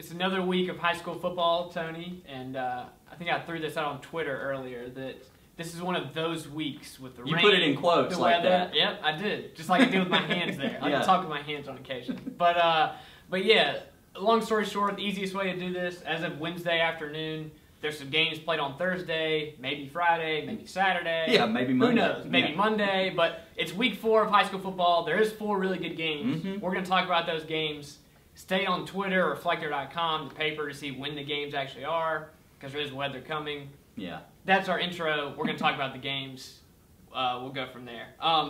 It's another week of high school football, Tony, and I think I threw this out on Twitter earlier that this is one of those weeks with the rain. You put it in quotes the like weather. that. Yep, I did. Just like I do with my hands there. I can talk with my hands on occasion. But yeah, long story short, the easiest way to do this, as of Wednesday afternoon, there's some games played on Thursday, maybe Friday, maybe Saturday. Yeah, maybe Monday. Who knows? Maybe Monday. But it's week 4 of high school football. There is 4 really good games. We're going to talk about those games. Stay on Twitter, Reflector.com, the paper, to see when the games actually are, because there is weather coming. Yeah. That's our intro. We're going to talk about the games. We'll go from there.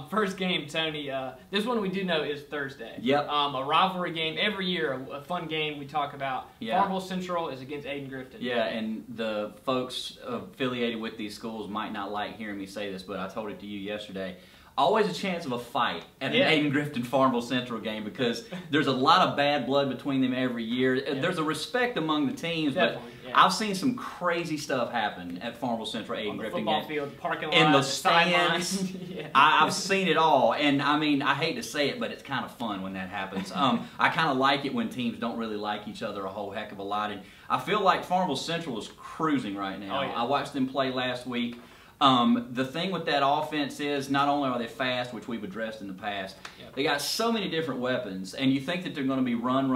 First game, Tony. This one we do know is Thursday. Yep. A rivalry game every year, a fun game we talk about. Yeah. Farmville Central is against Griffin. Yeah, and the folks affiliated with these schools might not like hearing me say this, but I told it to you yesterday. Always a chance of a fight at an Griffin Farmville Central game because there's a lot of bad blood between them every year. Yeah. There's a respect among the teams, but I've seen some crazy stuff happen at Farmville Central Griffin football field, parking lot, in the stands. I've seen it all, and I mean, I hate to say it, but it's kind of fun when that happens. I kind of like it when teams don't really like each other a whole heck of a lot, and I feel like Farmville Central is cruising right now. Oh, yeah. I watched them play last week. The thing with that offense is not only are they fast, which we've addressed in the past, they got so many different weapons, and you think that they're going to be run,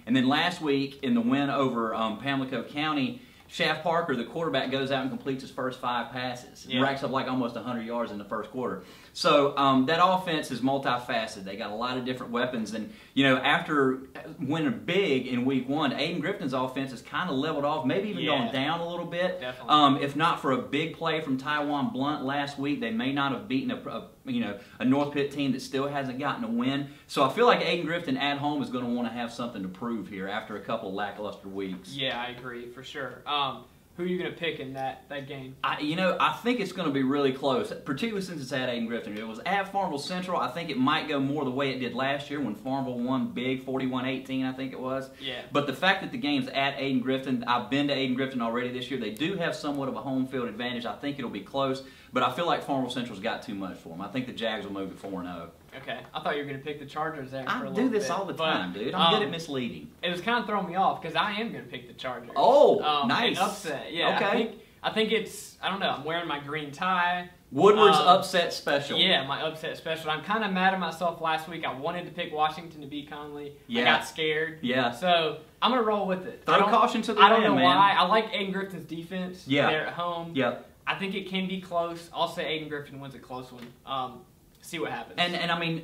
and then last week in the win over Pamlico County, Shaft Parker, the quarterback, goes out and completes his first 5 passes. He racks up like almost 100 yards in the first quarter. So that offense is multifaceted. They got a lot of different weapons. And, you know, after winning big in week 1, Griffin's offense has kind of leveled off, maybe even gone down a little bit. Definitely. If not for a big play from Taiwan Blunt last week, they may not have beaten a North Pitt team that still hasn't gotten a win. So I feel like Griffin at home is going to want to have something to prove here after a couple lackluster weeks. Yeah, I agree, for sure. Who are you going to pick in that game? I think it's going to be really close, particularly since it's at Griffin. If it was at Farmville Central, I think it might go more the way it did last year when Farmville won big, 41-18, I think it was. Yeah. But the fact that the game's at Griffin, I've been to Griffin already this year. They do have somewhat of a home field advantage. I think it'll be close, but I feel like Farmville Central's got too much for them. I think the Jags will move to 4-0. Okay. I thought you were going to pick the Chargers there for a little bit. I do this bit, all the time, dude. I'm good at misleading. It was kind of throwing me off because I am going to pick the Chargers. Oh, nice. An upset, yeah. Okay. I think it's, I don't know, I'm wearing my green tie. Woodward's upset special. Yeah, my upset special. I'm kind of mad at myself last week. I wanted to pick Washington to beat Conley. Yeah. I got scared. Yeah. So I'm going to roll with it. Throw caution to the wind, man. I don't know man. why. I like Griffin's defense. Yeah. They're at home. Yep. I think it can be close. I'll say Griffin wins a close one. See what happens. And I mean,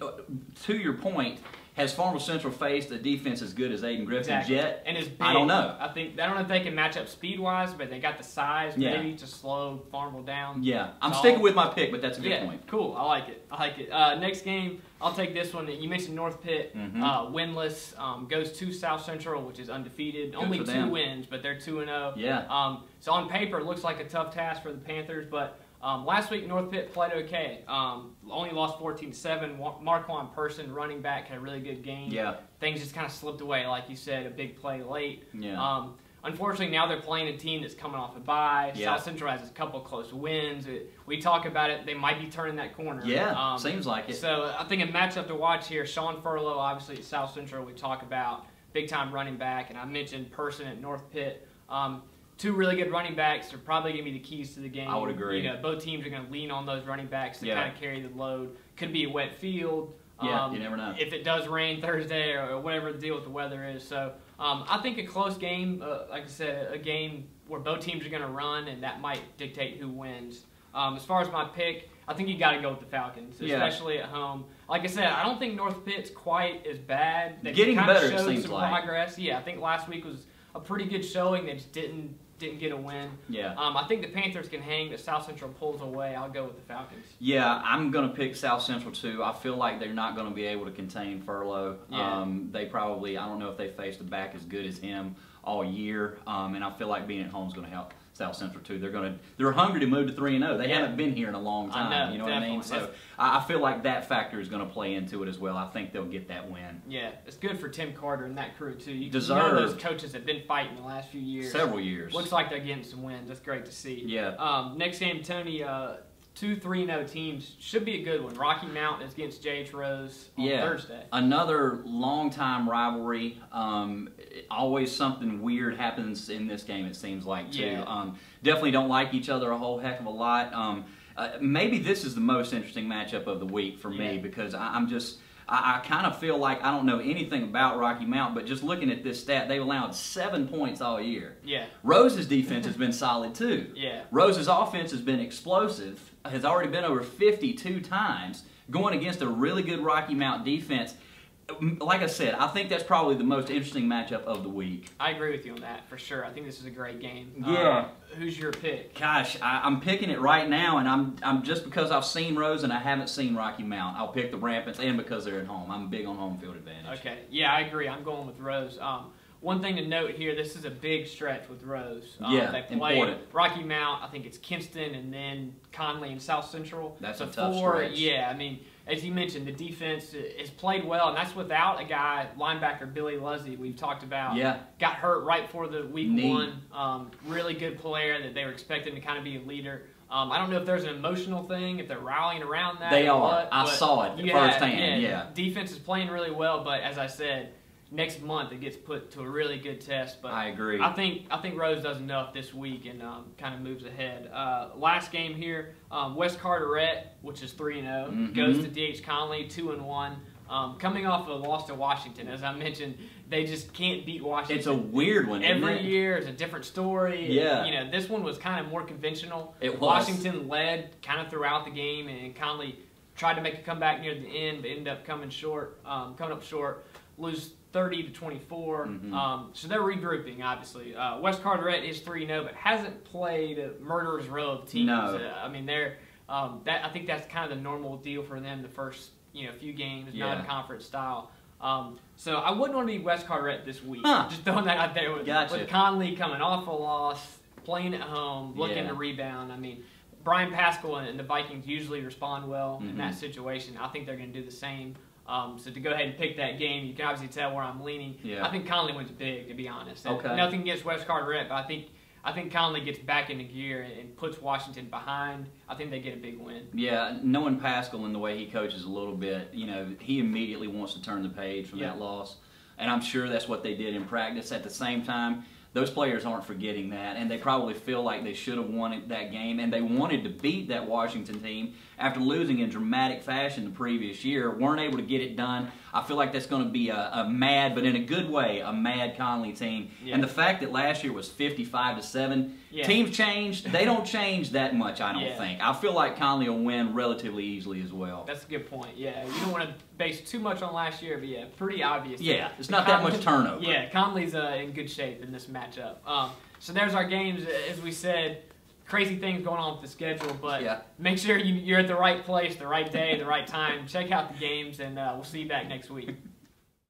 to your point, has Farmville Central faced a defense as good as Griffin yet? And it's big. I don't know. I don't know if they can match up speed-wise, but they got the size maybe to slow Farmville down. Yeah, I'm sticking with my pick, but that's a good point. Cool. I like it. Next game, I'll take this one. You mentioned North Pitt, winless, goes to South Central, which is undefeated. Only 2 wins, but they're 2-0. Yeah. So on paper, it looks like a tough task for the Panthers, but last week, North Pitt played okay. Only lost 14-7. Marquand Person, running back, had a really good game. Yeah. Things just kind of slipped away, like you said, a big play late. Yeah. Unfortunately, now they're playing a team that's coming off a bye. Yeah. South Central has a couple close wins. We talk about it. They might be turning that corner. Yeah, seems like it. So I think a matchup to watch here, Sean Furlow, obviously at South Central, we talk about big-time running back, and I mentioned Person at North Pitt. 2 really good running backs are probably going to be the keys to the game. I would agree. You know, both teams are going to lean on those running backs to kind of carry the load. Could be a wet field. Yeah, you never know. If it does rain Thursday or whatever the deal with the weather is. So I think a close game, like I said, a game where both teams are going to run, and that might dictate who wins. As far as my pick, I think you got to go with the Falcons, especially at home. Like I said, I don't think North Pitt's quite as bad. They've Getting kind of better, it showed seems some like. progress. Yeah, I think last week was a pretty good showing. They just didn't get a win. Yeah. I think the Panthers can hang. The South Central pulls away. I'll go with the Falcons. Yeah, I'm going to pick South Central too. I feel like they're not going to be able to contain Furlow. Yeah. They probably, I don't know if they faced a back as good as him all year, and I feel like being at home is going to help South Central too. They're hungry to move to 3-0. They haven't been here in a long time. I know, you know what I mean? So I feel like that factor is going to play into it as well. I think they'll get that win. Yeah, it's good for Tim Carter and that crew too. You Deserved. know those coaches have been fighting the last few years. Several years. Looks like they're getting some wins. That's great to see. Yeah. Next game, Tony. two 3-0 teams. Should be a good one. Rocky Mount is against J.H. Rose on Thursday. Another long-time rivalry. Always something weird happens in this game, it seems like, too. Yeah. Definitely don't like each other a whole heck of a lot. Maybe this is the most interesting matchup of the week for me because I kind of feel like I don't know anything about Rocky Mount, but just looking at this stat, they've allowed 7 points all year. Yeah. Rose's defense has been solid, too. Yeah. Rose's offense has been explosive, has already been over 52 times, going against a really good Rocky Mount defense. Like I said, I think that's probably the most interesting matchup of the week. I agree with you on that, for sure. I think this is a great game. Yeah. Who's your pick? Gosh, I'm picking it right now, and I'm just because I've seen Rose and I haven't seen Rocky Mount, I'll pick the Rampants, and because they're at home. I'm big on home field advantage. Okay. Yeah, I agree. I'm going with Rose. One thing to note here, this is a big stretch with Rose. They play important. Rocky Mount, I think it's Kinston, and then Conley and South Central. That's so a tough stretch. Yeah, I mean, as you mentioned, the defense has played well, and that's without a guy, linebacker Billy Luzzy, we've talked about. Yeah. Got hurt right before the week one. Really good player that they were expecting to kind of be a leader. I don't know if there's an emotional thing, if they're rallying around that. They or are. what, I saw it firsthand. Yeah. Defense is playing really well, but as I said, next month it gets put to a really good test. But I agree. I think Rose does enough this week and kind of moves ahead. Last game here, West Carteret, which is 3-0, goes to D.H. Conley 2-1. Coming off a loss to Washington, as I mentioned, they just can't beat Washington. It's a weird one. Every year is a different story. Yeah. You know, this one was kind of more conventional. It was. Washington led kind of throughout the game, and Conley tried to make a comeback near the end, but ended up coming up short. Lose 30-24. So they're regrouping, obviously. West Carteret is 3-0, but hasn't played a murderer's row of teams. No. I mean, they're I think that's kind of the normal deal for them the first few games, non-conference style. So I wouldn't want to be West Carteret this week. Just throwing that out there with Conley coming off a loss, playing at home, looking to rebound. I mean, Brian Pascal and the Vikings usually respond well in that situation. I think they're going to do the same. So to go ahead and pick that game, you can obviously tell where I'm leaning. Yeah. I think Conley wins big, to be honest. Okay. Nothing against West Carteret, but I think Conley gets back into gear and puts Washington behind. I think they get a big win. Yeah, knowing Pascal and the way he coaches a little bit, he immediately wants to turn the page from that loss. And I'm sure that's what they did in practice. At the same time, those players aren't forgetting that, and they probably feel like they should have won that game, and they wanted to beat that Washington team after losing in dramatic fashion the previous year, weren't able to get it done. I feel like that's going to be a mad, but in a good way, a mad Conley team. Yeah. And the fact that last year was 55-7, teams changed. They don't change that much, I don't think. I feel like Conley will win relatively easily as well. That's a good point. Yeah, you don't want to base too much on last year, but pretty obvious. Yeah, it's not that much turnover. Yeah, Conley's in good shape in this matchup. So there's our games. As we said, crazy things going on with the schedule, but make sure you're at the right place, the right day, the right time. Check out the games, and we'll see you back next week.